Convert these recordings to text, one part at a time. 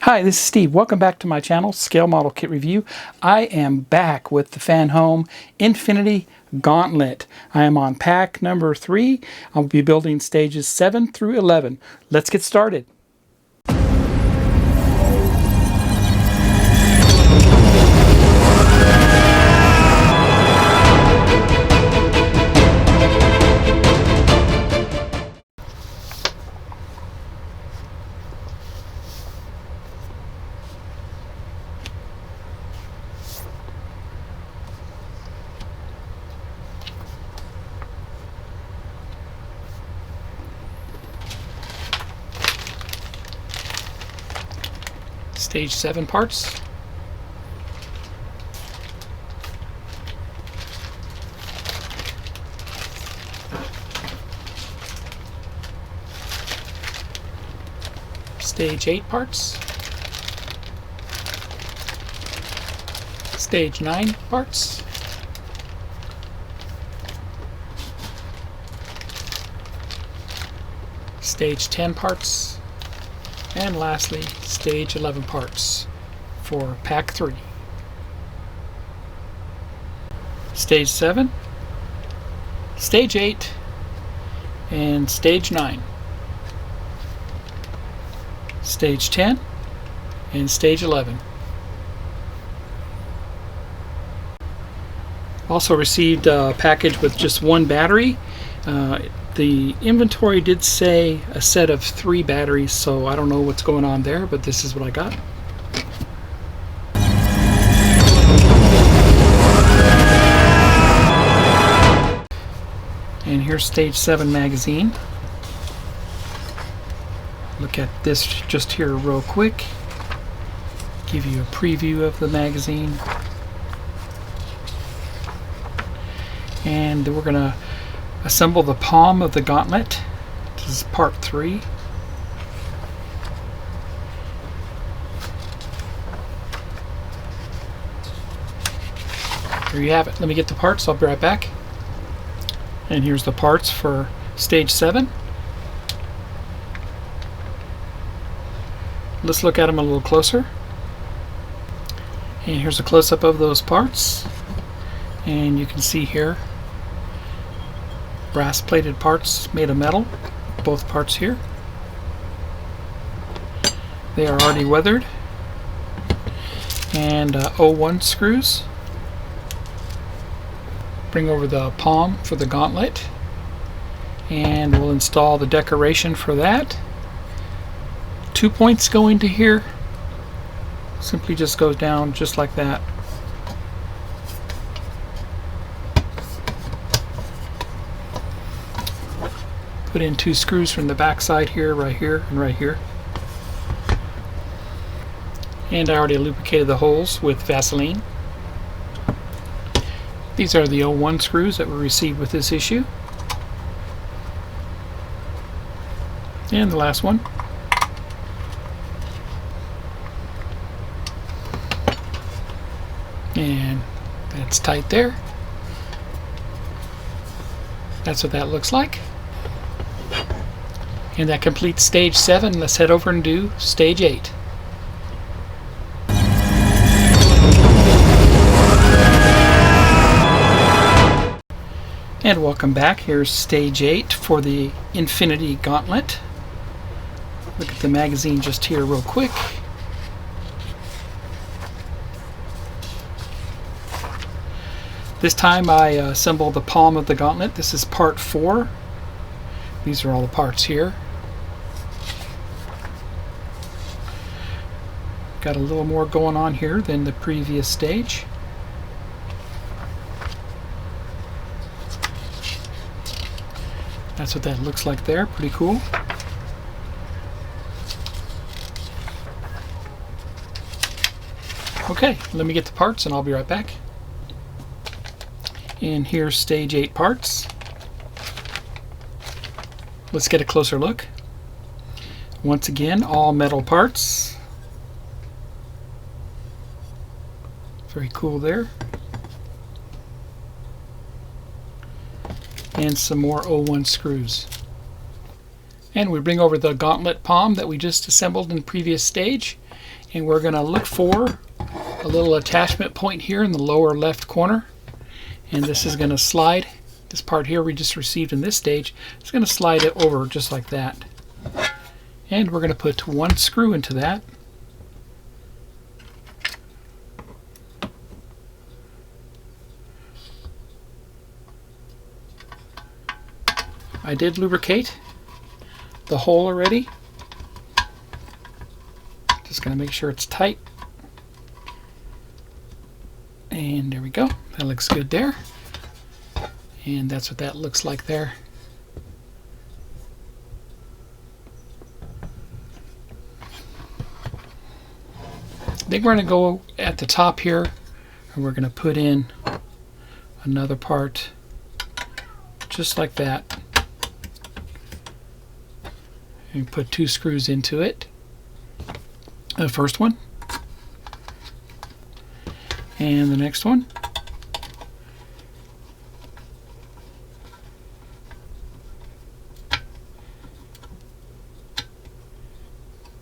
Hi, this is Steve. Welcome back to my channel, Scale Model Kit Review. I am back with the FanHome Infinity Gauntlet. I am on pack number 3. I'll be building stages 7 through 11. Let's get started. Stage 7 parts. Stage 8 parts. Stage 9 parts. Stage 10 parts. And lastly, stage 11 parts for pack 3. Stage 7, stage 8, and stage 9. Stage 10 and stage 11. Also received a package with just one battery. The inventory did say a set of 3 batteries, so I don't know what's going on there, but this is what I got. And here's stage 7 magazine. Look at this just here real quick. Give you a preview of the magazine. And we're gonna assemble the palm of the gauntlet. This is part 3. Here you have it. Let me get the parts. I'll be right back. And here's the parts for stage 7. Let's look at them a little closer. And here's a close-up of those parts. And you can see here brass plated parts made of metal, both parts here. They are already weathered. And 01 screws. Bring over the palm for the gauntlet. And we'll install the decoration for that. 2 points go into here. Simply just goes down just like that. Put in 2 screws from the back side here, right here, and right here. And I already lubricated the holes with Vaseline. These are the 01 screws that were received with this issue. And the last one. And that's tight there. That's what that looks like. And that completes stage 7. Let's head over and do stage 8. And welcome back. Here's stage 8 for the Infinity Gauntlet. Look at the magazine just here real quick. This time I assembled the palm of the gauntlet. This is part 4. These are all the parts here. Got a little more going on here than the previous stage. That's what that looks like there. Pretty cool. Okay, let me get the parts and I'll be right back. And here's stage 8 parts. Let's get a closer look. Once again, all metal parts. Very cool there. And some more 01 screws. And we bring over the gauntlet palm that we just assembled in the previous stage, and we're going to look for a little attachment point here in the lower left corner, and this is going to slide. This part here we just received in this stage, it's going to slide it over just like that. And we're going to put one screw into that. I did lubricate the hole already. Just going to make sure it's tight. And there we go. That looks good there. And that's what that looks like there. Then we're going to go at the top here, and we're going to put in another part just like that. And put two screws into it. The first one. And the next one.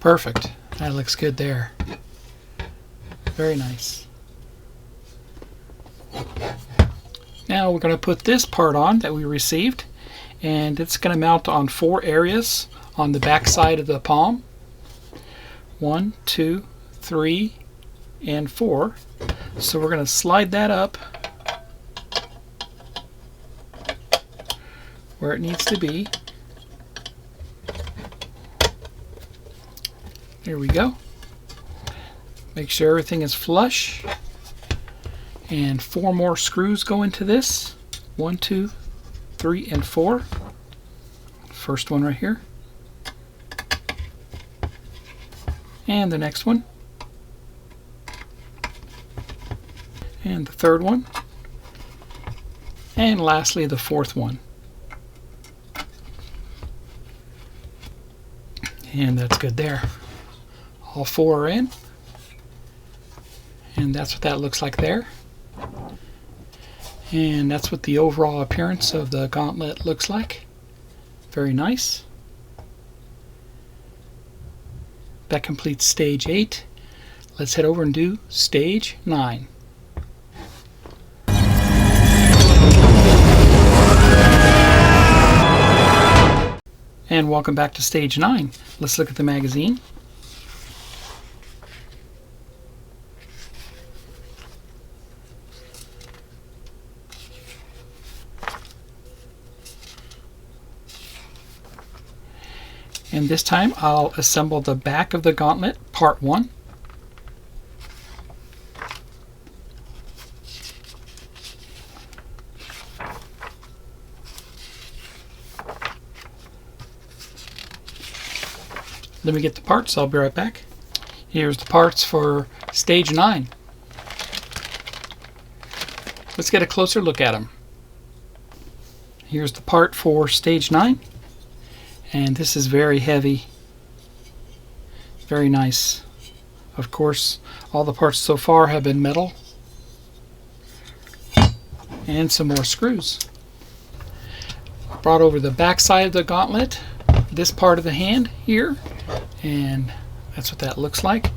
Perfect. That looks good there. Very nice. Now we're going to put this part on that we received, and it's going to mount on 4 areas on the back side of the palm. 1, 2, 3, and 4. So we're going to slide that up where it needs to be. There we go. Make sure everything is flush. And 4 more screws go into this. 1, 2, 3, and 4. First one right here. And the next one. And the third one. And lastly, the 4th one. And that's good there. All 4 are in. And that's what that looks like there. And that's what the overall appearance of the gauntlet looks like. Very nice. That completes stage 8. Let's head over and do stage 9. And welcome back to stage 9. Let's look at the magazine. And this time I'll assemble the back of the gauntlet, part 1. Let me get the parts, I'll be right back. Here's the parts for stage 9. Let's get a closer look at them. Here's the part for stage 9. And this is very heavy. Very nice. Of course, all the parts so far have been metal. And some more screws. Brought over the back side of the gauntlet, this part of the hand here, and that's what that looks like.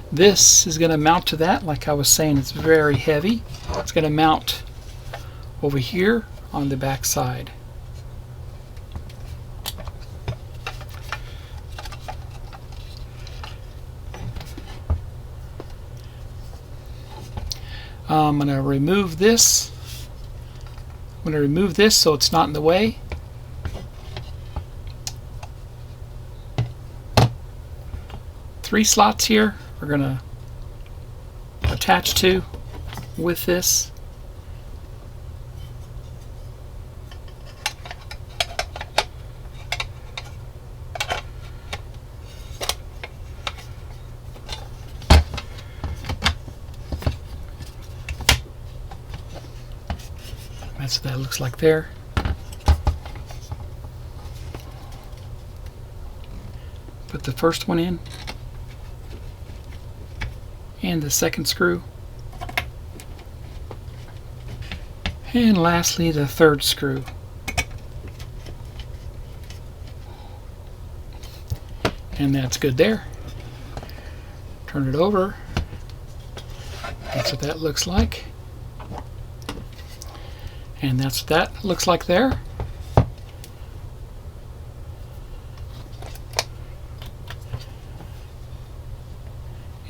This is going to mount to that. Like I was saying, it's very heavy. It's going to mount over here on the back side. I'm going to remove this. I'm going to remove this so it's not in the way. Three slots here we're going to attach to with this. That's what that looks like there. Put the first one in. And the second screw. And lastly, the third screw. And that's good there. Turn it over. That's what that looks like. And that's what that looks like there.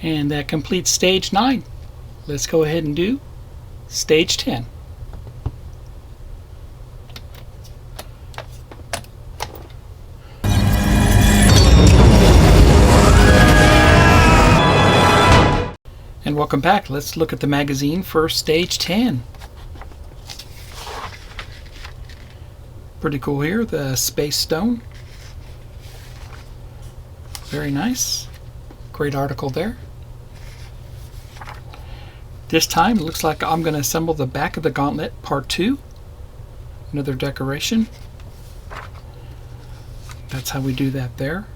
And that completes stage 9. Let's go ahead and do stage 10. And welcome back. Let's look at the magazine for stage 10. Pretty cool here, the Space Stone. Very nice. Great article there. This time it looks like I'm going to assemble the back of the gauntlet, part 2. Another decoration. That's how we do that there.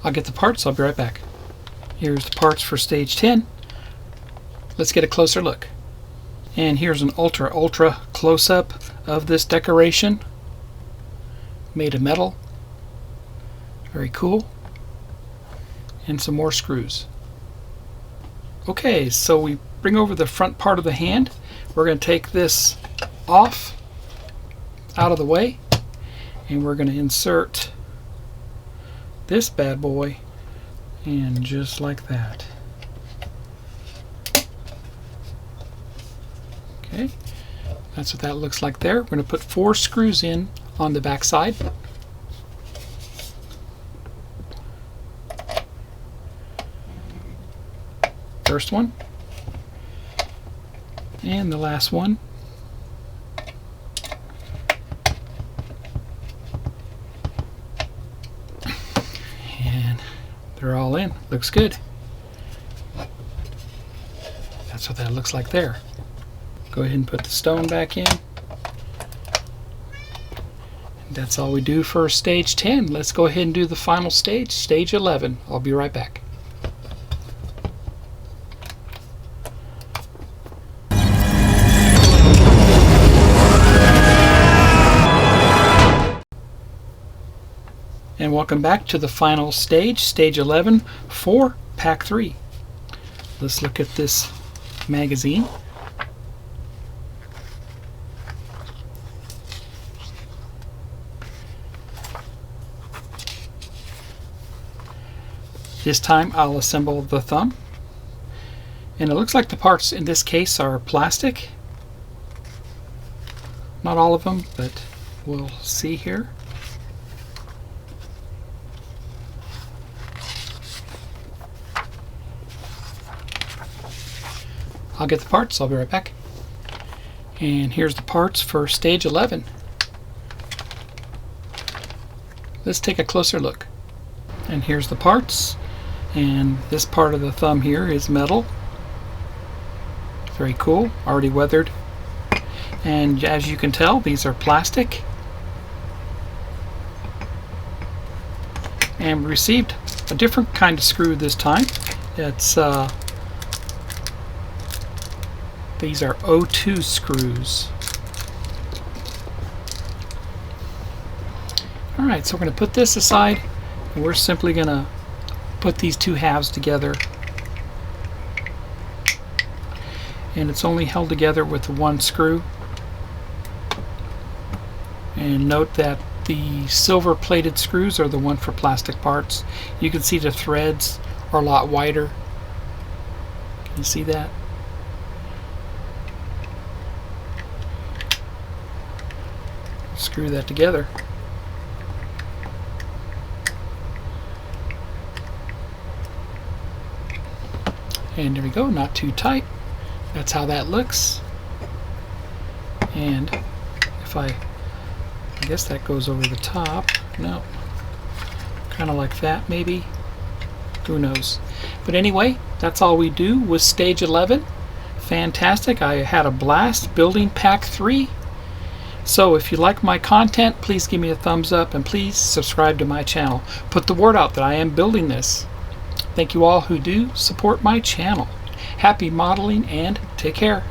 I'll get the parts, I'll be right back. Here's the parts for stage 10. Let's get a closer look. And here's an ultra close-up of this decoration. Made of metal. Very cool. And some more screws. Okay, so we bring over the front part of the hand. We're going to take this off, out of the way, and we're going to insert this bad boy, and just like that. Okay, that's what that looks like there. We're going to put 4 screws in on the back side. First one, and the last one. They're all in. Looks good. That's what that looks like there. Go ahead and put the stone back in. That's all we do for stage 10. Let's go ahead and do the final stage, stage 11. I'll be right back. And welcome back to the final stage, stage 11 for pack 3. Let's look at this magazine. This time I'll assemble the thumb. And it looks like the parts in this case are plastic. Not all of them, but we'll see here. I'll get the parts, I'll be right back. And here's the parts for stage 11. Let's take a closer look. And here's the parts. And this part of the thumb here is metal. Very cool, already weathered. And as you can tell, these are plastic. And we received a different kind of screw this time. It's these are O2 screws. Alright, so we're going to put this aside, and we're simply going to put these 2 halves together. And it's only held together with 1 screw. And note that the silver plated screws are the one for plastic parts. You can see the threads are a lot wider. Can you see that? Screw that together. And there we go, not too tight. That's how that looks. And if I guess that goes over the top. No. Kind of like that maybe. Who knows. But anyway, that's all we do with stage 11. Fantastic. I had a blast building pack 3. So if you like my content, please give me a thumbs up and please subscribe to my channel. Put the word out that I am building this. Thank you all who do support my channel. Happy modeling and take care.